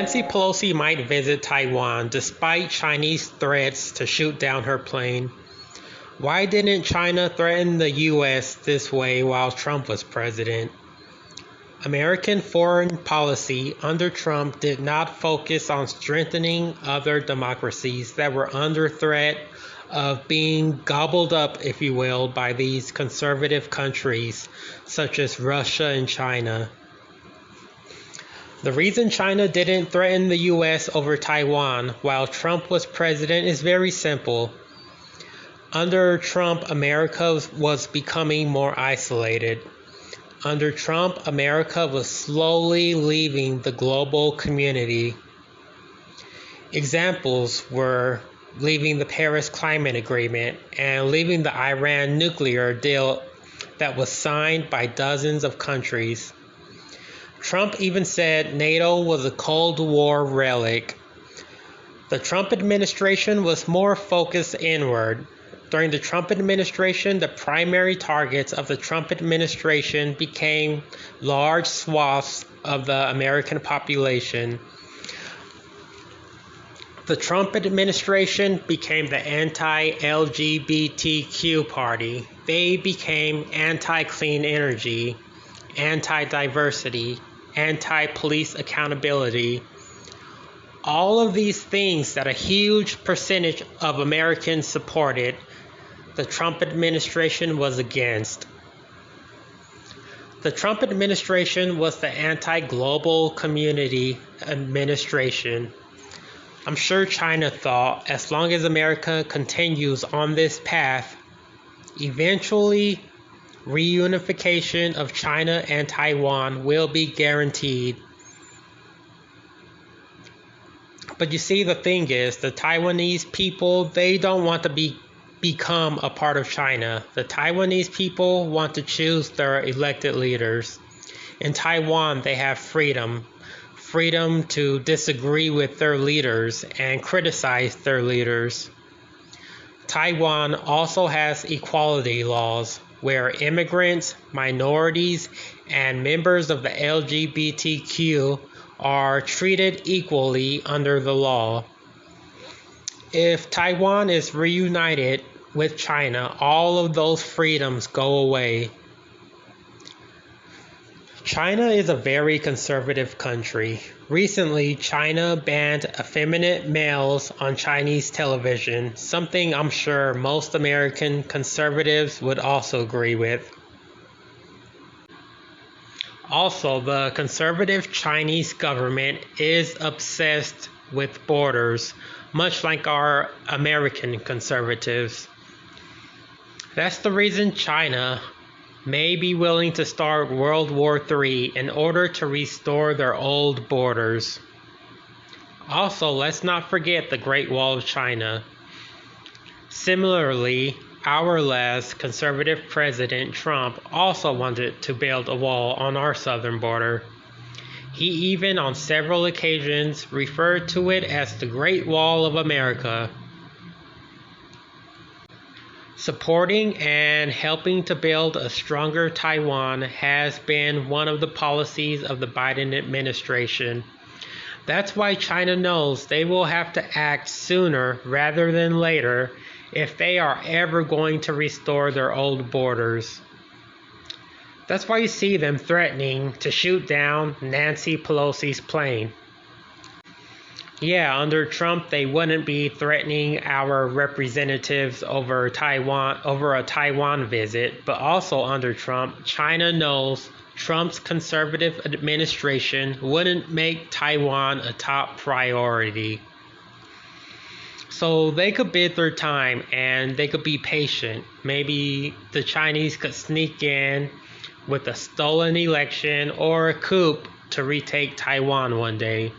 Nancy Pelosi might visit Taiwan despite Chinese threats to shoot down her plane. Why didn't China threaten the US this way while Trump was president? American foreign policy under Trump did not focus on strengthening other democracies that were under threat of being gobbled up, if you will, by these conservative countries such as Russia and China. The reason China didn't threaten the US over Taiwan while Trump was president is very simple. Under Trump, America was becoming more isolated. Under Trump, America was slowly leaving the global community. Examples were leaving the Paris Climate Agreement and leaving the Iran nuclear deal that was signed by dozens of countries. Trump even said NATO was a Cold War relic. The Trump administration was more focused inward. During the Trump administration, the primary targets of the Trump administration became large swaths of the American population. The Trump administration became the anti-LGBTQ party. They became anti-clean energy, anti-diversity, anti-police accountability. All of these things that a huge percentage of Americans supported, the Trump administration was against. The Trump administration was the anti-global community administration. I'm sure China thought as long as America continues on this path, eventually reunification of China and Taiwan will be guaranteed. But you see, the thing is, the Taiwanese people, they don't want to become a part of China. The Taiwanese people want to choose their elected leaders. In Taiwan, they have freedom to disagree with their leaders and criticize their leaders. Taiwan also has equality laws where immigrants, minorities, and members of the LGBTQ are treated equally under the law. If Taiwan is reunited with China, all of those freedoms go away. China is a very conservative country. Recently, China banned effeminate males on Chinese television, something I'm sure most American conservatives would also agree with. Also, the conservative Chinese government is obsessed with borders, much like our American conservatives. That's the reason China may be willing to start World War III in order to restore their old borders. Also, let's not forget the Great Wall of China. Similarly, our last conservative president, Trump, also wanted to build a wall on our southern border. He even on several occasions referred to it as the Great Wall of America. Supporting and helping to build a stronger Taiwan has been one of the policies of the Biden administration. That's why China knows they will have to act sooner rather than later if they are ever going to restore their old borders. That's why you see them threatening to shoot down Nancy Pelosi's plane. Yeah, under Trump, they wouldn't be threatening our representatives over a Taiwan visit, but also under Trump, China knows Trump's conservative administration wouldn't make Taiwan a top priority. So they could bid their time and they could be patient. Maybe the Chinese could sneak in with a stolen election or a coup to retake Taiwan one day.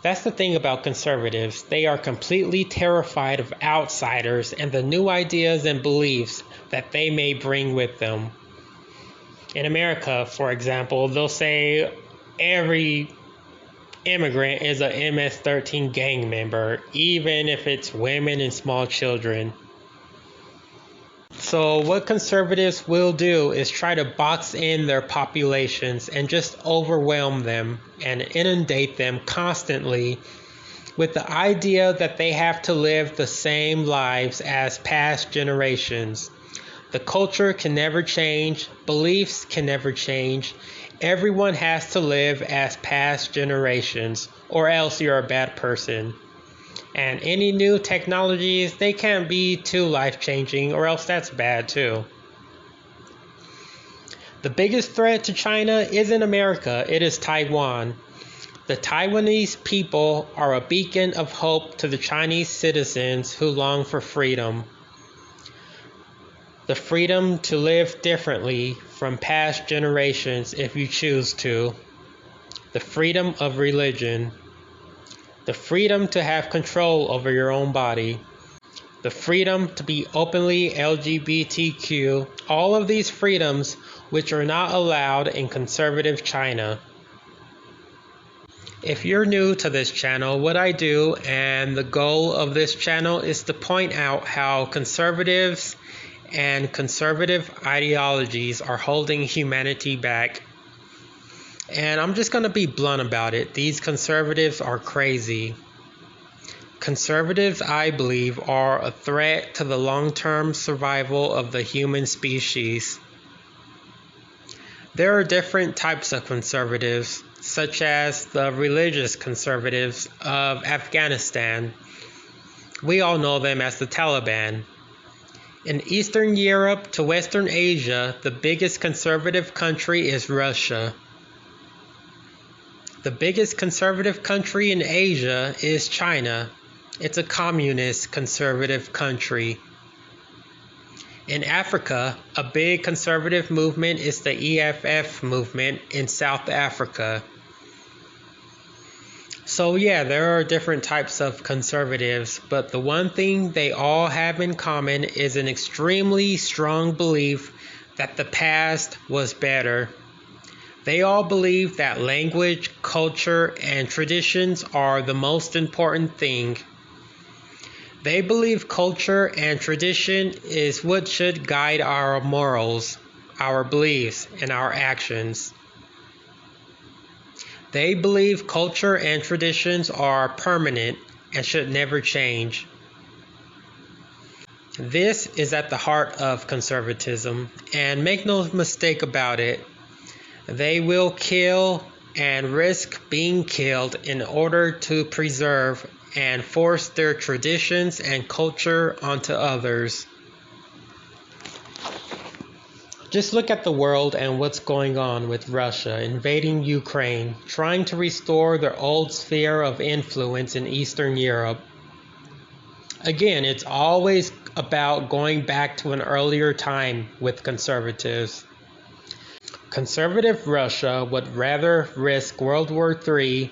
That's the thing about conservatives. They are completely terrified of outsiders and the new ideas and beliefs that they may bring with them. In America, for example, they'll say every immigrant is a MS-13 gang member, even if it's women and small children. So what conservatives will do is try to box in their populations and just overwhelm them and inundate them constantly with the idea that they have to live the same lives as past generations. The culture can never change, beliefs can never change. Everyone has to live as past generations, or else you're a bad person. And any new technologies, they can't be too life-changing, or else that's bad too. The biggest threat to China isn't America, it is Taiwan. The Taiwanese people are a beacon of hope to the Chinese citizens who long for freedom. The freedom to live differently from past generations if you choose to. The freedom of religion. The freedom to have control over your own body. The freedom to be openly LGBTQ. All of these freedoms which are not allowed in conservative China. If you're new to this channel, what I do and the goal of this channel is to point out how conservatives and conservative ideologies are holding humanity back. And I'm just going to be blunt about it. These conservatives are crazy. Conservatives, I believe, are a threat to the long-term survival of the human species. There are different types of conservatives, such as the religious conservatives of Afghanistan. We all know them as the Taliban. In Eastern Europe to Western Asia, the biggest conservative country is Russia. The biggest conservative country in Asia is China. It's a communist conservative country. In Africa, a big conservative movement is the EFF movement in South Africa. So yeah, there are different types of conservatives, but the one thing they all have in common is an extremely strong belief that the past was better. They all believe that language, culture, and traditions are the most important thing. They believe culture and tradition is what should guide our morals, our beliefs, and our actions. They believe culture and traditions are permanent and should never change. This is at the heart of conservatism, and make no mistake about it, they will kill and risk being killed in order to preserve and force their traditions and culture onto others. Just look at the world and what's going on with Russia invading Ukraine, trying to restore their old sphere of influence in Eastern Europe. Again, it's always about going back to an earlier time with conservatives. Conservative Russia would rather risk World War III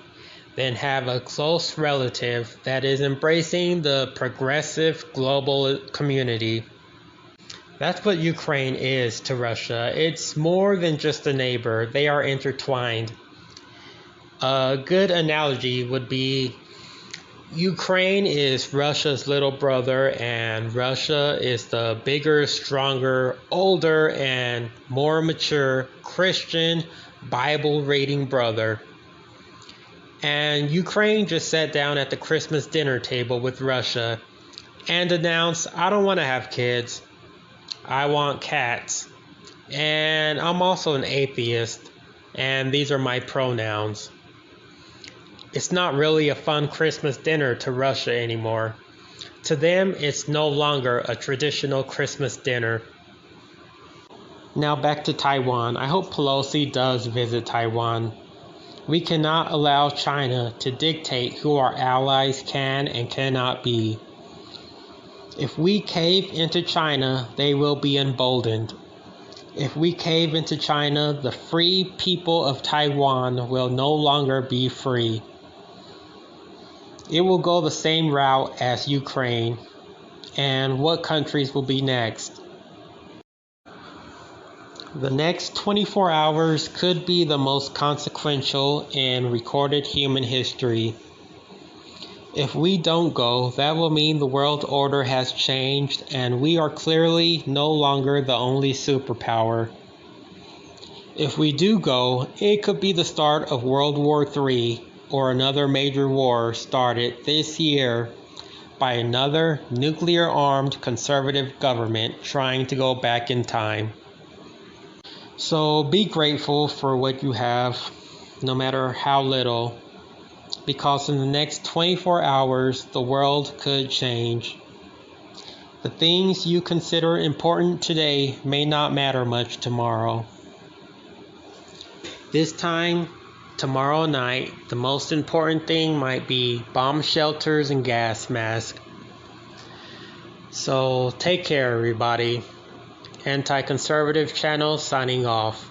than have a close relative that is embracing the progressive global community. That's what Ukraine is to Russia. It's more than just a neighbor. They are intertwined. A good analogy would be Ukraine is Russia's little brother, and Russia is the bigger, stronger, older, and more mature Christian Bible-reading brother. And Ukraine just sat down at the Christmas dinner table with Russia and announced, I don't want to have kids. I want cats. And I'm also an atheist, and these are my pronouns. It's not really a fun Christmas dinner to Russia anymore. To them, it's no longer a traditional Christmas dinner. Now back to Taiwan. I hope Pelosi does visit Taiwan. We cannot allow China to dictate who our allies can and cannot be. If we cave into China, they will be emboldened. If we cave into China, the free people of Taiwan will no longer be free. It will go the same route as Ukraine. And what countries will be next? The next 24 hours could be the most consequential in recorded human history. If we don't go, that will mean the world order has changed and we are clearly no longer the only superpower. If we do go, it could be the start of World War III or another major war started this year by another nuclear-armed conservative government trying to go back in time. So be grateful for what you have, no matter how little, because in the next 24 hours, the world could change. The things you consider important today may not matter much tomorrow. This time, tomorrow night, the most important thing might be bomb shelters and gas masks. So take care, everybody. Anti-conservative channel signing off.